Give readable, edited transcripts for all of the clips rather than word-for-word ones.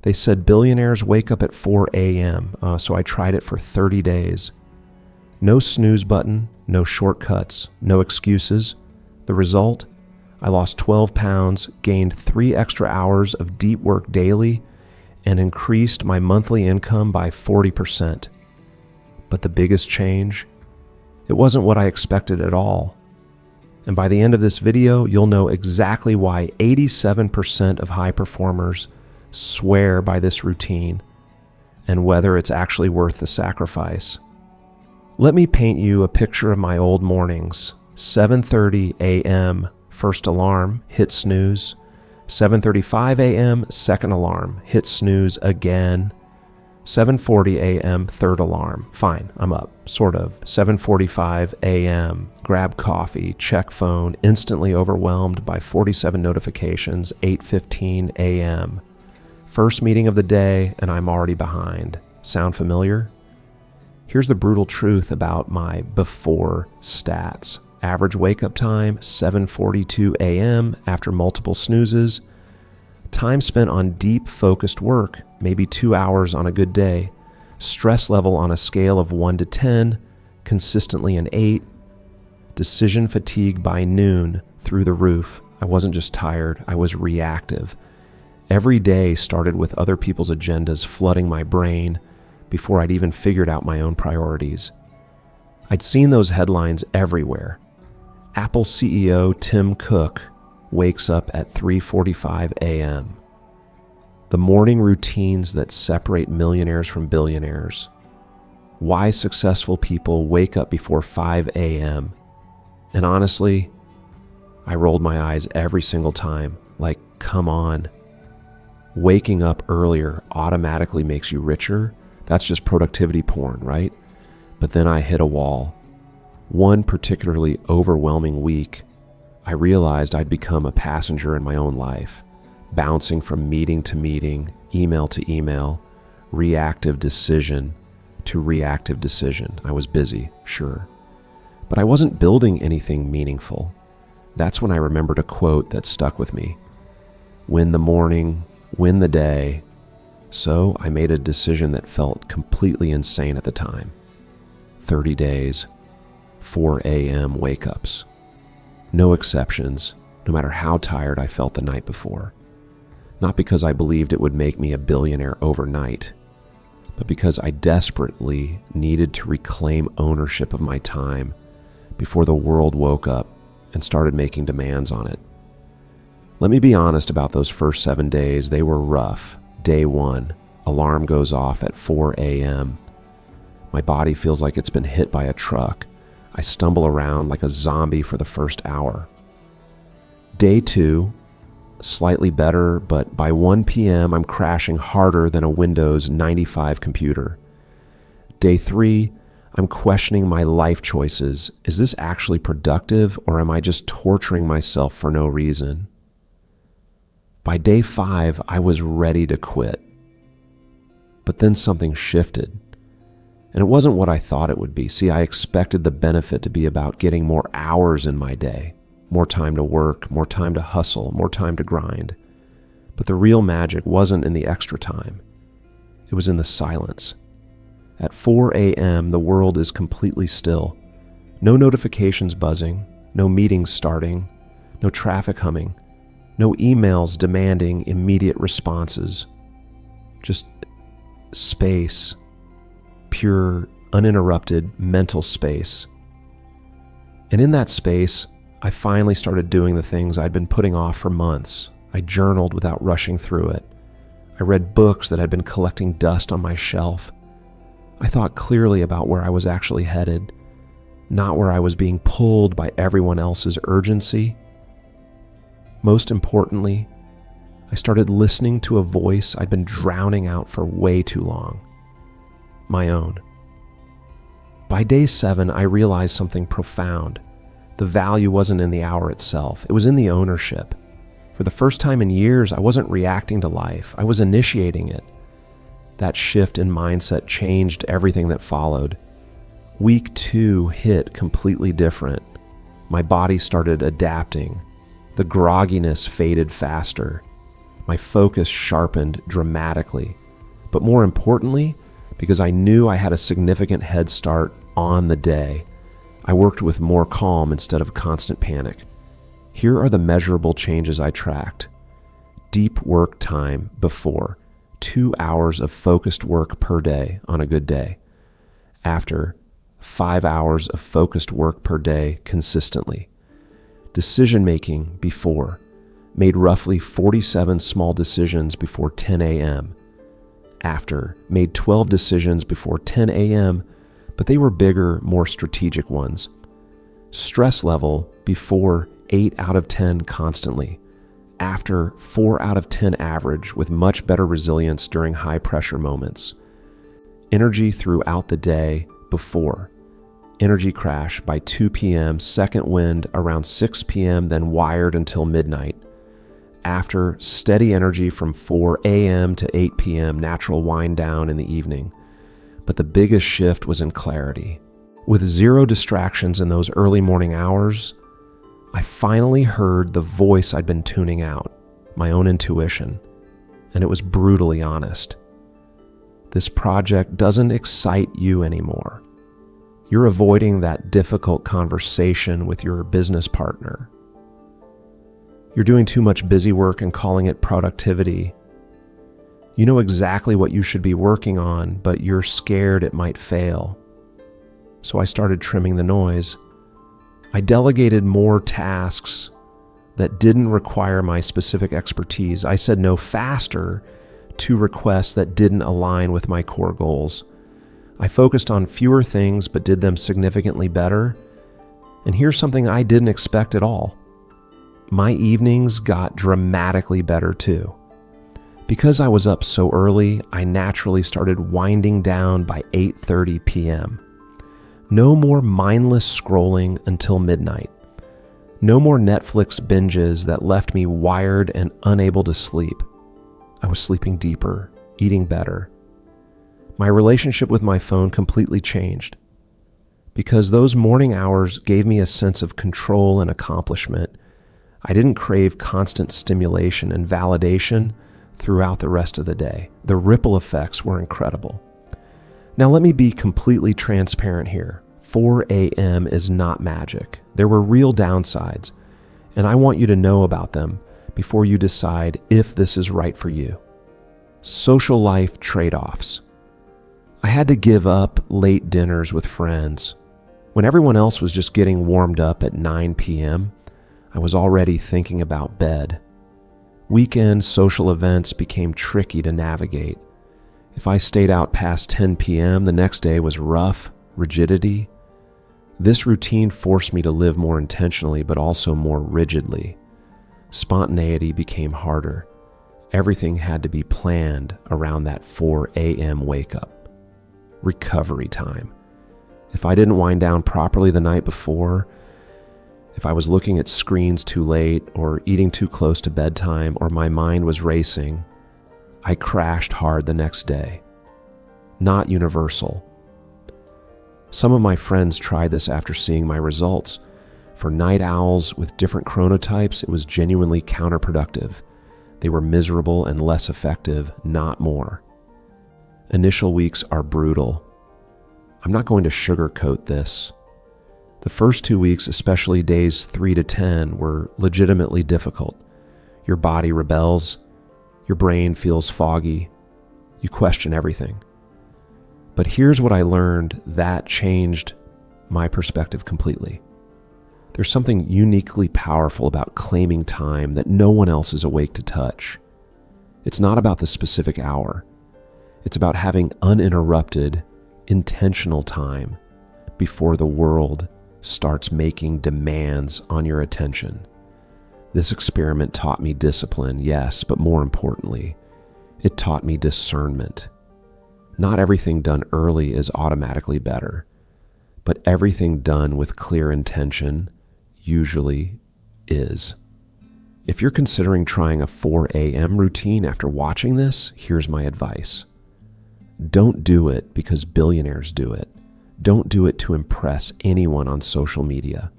They said billionaires wake up at 4 a.m., so I tried it for 30 days. No snooze button, no shortcuts, no excuses. The result? I lost 12 pounds, gained 3 extra hours of deep work daily, and increased my monthly income by 40%. But the biggest change? It wasn't what I expected at all. And by the end of this video, you'll know exactly why 87% of high performers swear by this routine, and whether it's actually worth the sacrifice. Let me paint you a picture of my old mornings. 7:30 a.m., first alarm, hit snooze. 7:35 a.m., second alarm, hit snooze again. 7:40 a.m., third alarm. Fine, I'm up, sort of. 7:45 a.m., grab coffee, check phone, instantly overwhelmed by 47 notifications. 8:15 a.m., first meeting of the day, and I'm already behind. Sound familiar? Here's the brutal truth about my before stats. Average wake-up time, 7:42 a.m. after multiple snoozes. Time spent on deep, focused work, maybe 2 hours on a good day. Stress level on a scale of 1 to 10, consistently an 8. Decision fatigue by noon, through the roof. I wasn't just tired, I was reactive. Every day started with other people's agendas flooding my brain before I'd even figured out my own priorities. I'd seen those headlines everywhere. Apple CEO Tim Cook wakes up at 3:45 a.m. The morning routines that separate millionaires from billionaires. Why successful people wake up before 5 a.m. And honestly, I rolled my eyes every single time, like, come on. Waking up earlier automatically makes you richer. That's just productivity porn, right? But then I hit a wall. One particularly overwhelming week, I realized I'd become a passenger in my own life, bouncing from meeting to meeting, email to email, reactive decision to reactive decision. I was busy, sure, but I wasn't building anything meaningful. That's when I remembered a quote that stuck with me. Win the morning, win the day. So I made a decision that felt completely insane at the time. 30 days, 4 a.m. wake-ups. No exceptions, no matter how tired I felt the night before. Not because I believed it would make me a billionaire overnight, but because I desperately needed to reclaim ownership of my time before the world woke up and started making demands on it. Let me be honest about those first 7 days. They were rough. Day 1, alarm goes off at 4 a.m. My body feels like it's been hit by a truck. I stumble around like a zombie for the first hour. Day 2, slightly better, but by 1 p.m. I'm crashing harder than a Windows 95 computer. Day 3, I'm questioning my life choices. Is this actually productive, or am I just torturing myself for no reason? By day 5, I was ready to quit. But then something shifted. And it wasn't what I thought it would be. See, I expected the benefit to be about getting more hours in my day, more time to work, more time to hustle, more time to grind. But the real magic wasn't in the extra time. It was in the silence. At 4 a.m., the world is completely still. No notifications buzzing, no meetings starting, no traffic humming. No emails demanding immediate responses. Just space, pure, uninterrupted mental space. And in that space, I finally started doing the things I'd been putting off for months. I journaled without rushing through it. I read books that had been collecting dust on my shelf. I thought clearly about where I was actually headed, not where I was being pulled by everyone else's urgency. Most importantly, I started listening to a voice I'd been drowning out for way too long. My own. By day 7, I realized something profound. The value wasn't in the hour itself. It was in the ownership. For the first time in years, I wasn't reacting to life. I was initiating it. That shift in mindset changed everything that followed. Week 2 hit completely different. My body started adapting. The grogginess faded faster. My focus sharpened dramatically, but more importantly, because I knew I had a significant head start on the day, I worked with more calm instead of constant panic. Here are the measurable changes I tracked. Deep work time before, 2 hours of focused work per day on a good day. After, 5 hours of focused work per day consistently. Decision making before, made roughly 47 small decisions before 10 a.m. After, made 12 decisions before 10 a.m., but they were bigger, more strategic ones. Stress level before 8 out of 10 constantly. After, 4 out of 10 average with much better resilience during high pressure moments. Energy throughout the day before. Energy crash by 2 p.m., second wind around 6 p.m., then wired until midnight. After, steady energy from 4 a.m. to 8 p.m., natural wind down in the evening. But the biggest shift was in clarity. With zero distractions in those early morning hours, I finally heard the voice I'd been tuning out, my own intuition, and it was brutally honest. This project doesn't excite you anymore. You're avoiding that difficult conversation with your business partner. You're doing too much busy work and calling it productivity. You know exactly what you should be working on, but you're scared it might fail. So I started trimming the noise. I delegated more tasks that didn't require my specific expertise. I said no faster to requests that didn't align with my core goals. I focused on fewer things but did them significantly better. And here's something I didn't expect at all. My evenings got dramatically better too. Because I was up so early, I naturally started winding down by 8:30 p.m. No more mindless scrolling until midnight. No more Netflix binges that left me wired and unable to sleep. I was sleeping deeper, eating better. My relationship with my phone completely changed. Because those morning hours gave me a sense of control and accomplishment, I didn't crave constant stimulation and validation throughout the rest of the day. The ripple effects were incredible. Now let me be completely transparent here. 4 a.m. is not magic. There were real downsides, and I want you to know about them before you decide if this is right for you. Social life trade-offs. I had to give up late dinners with friends. When everyone else was just getting warmed up at 9 p.m., I was already thinking about bed. Weekend social events became tricky to navigate. If I stayed out past 10 p.m., the next day was rough, rigidity. This routine forced me to live more intentionally, but also more rigidly. Spontaneity became harder. Everything had to be planned around that 4 a.m. wake up. Recovery time. If I didn't wind down properly the night before, if I was looking at screens too late or eating too close to bedtime or my mind was racing, I crashed hard the next day. Not universal. Some of my friends tried this after seeing my results. For night owls with different chronotypes, it was genuinely counterproductive. They were miserable and less effective, not more. Initial weeks are brutal. I'm not going to sugarcoat this. The first 2 weeks, especially days 3 to 10, were legitimately difficult. Your body rebels. Your brain feels foggy. You question everything. But here's what I learned that changed my perspective completely. There's something uniquely powerful about claiming time that no one else is awake to touch. It's not about the specific hour. It's about having uninterrupted, intentional time before the world starts making demands on your attention. This experiment taught me discipline, yes, but more importantly, it taught me discernment. Not everything done early is automatically better, but everything done with clear intention usually is. If you're considering trying a 4 a.m. routine after watching this, here's my advice. Don't do it because billionaires do it. Don't do it to impress anyone on social media.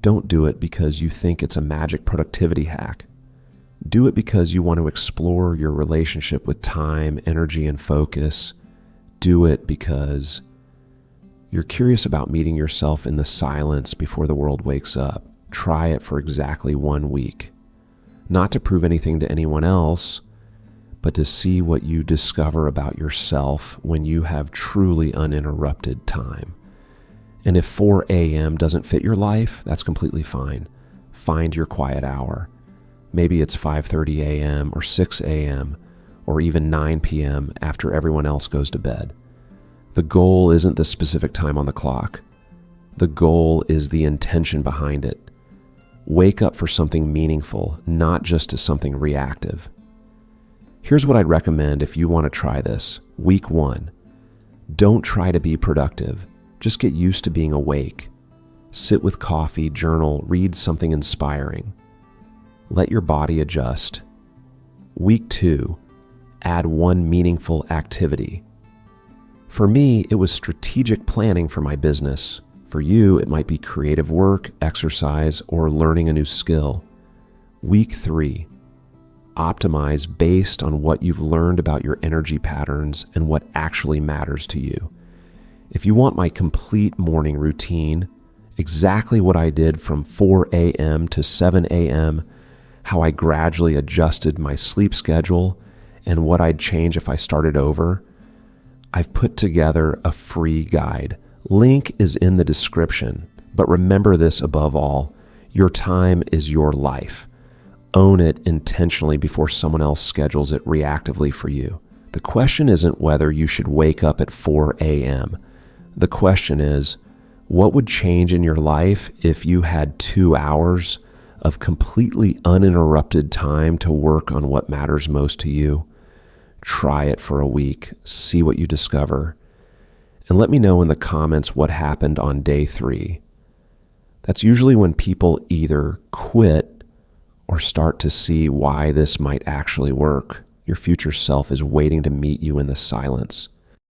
Don't do it because you think it's a magic productivity hack. Do it because you want to explore your relationship with time, energy, and focus. Do it because you're curious about meeting yourself in the silence before the world wakes up. Try it for exactly 1 week. Not to prove anything to anyone else, but to see what you discover about yourself when you have truly uninterrupted time. And if 4 a.m. doesn't fit your life, that's completely fine. Find your quiet hour. Maybe it's 5:30 a.m. or 6 a.m. or even 9 p.m. after everyone else goes to bed. The goal isn't the specific time on the clock. The goal is the intention behind it. Wake up for something meaningful, not just to something reactive. Here's what I'd recommend if you want to try this. Week 1, don't try to be productive. Just get used to being awake. Sit with coffee, journal, read something inspiring. Let your body adjust. Week 2, add 1 meaningful activity. For me, it was strategic planning for my business. For you, it might be creative work, exercise, or learning a new skill. Week 3, optimize based on what you've learned about your energy patterns and what actually matters to you. If you want my complete morning routine, exactly what I did from 4 a.m. to 7 a.m., how I gradually adjusted my sleep schedule, and what I'd change if I started over, I've put together a free guide. Link is in the description, but remember this above all, your time is your life. Own it intentionally before someone else schedules it reactively for you. The question isn't whether you should wake up at 4 a.m. The question is, what would change in your life if you had 2 hours of completely uninterrupted time to work on what matters most to you? Try it for a week, see what you discover, and let me know in the comments what happened on day 3. That's usually when people either quit or start to see why this might actually work. Your future self is waiting to meet you in the silence.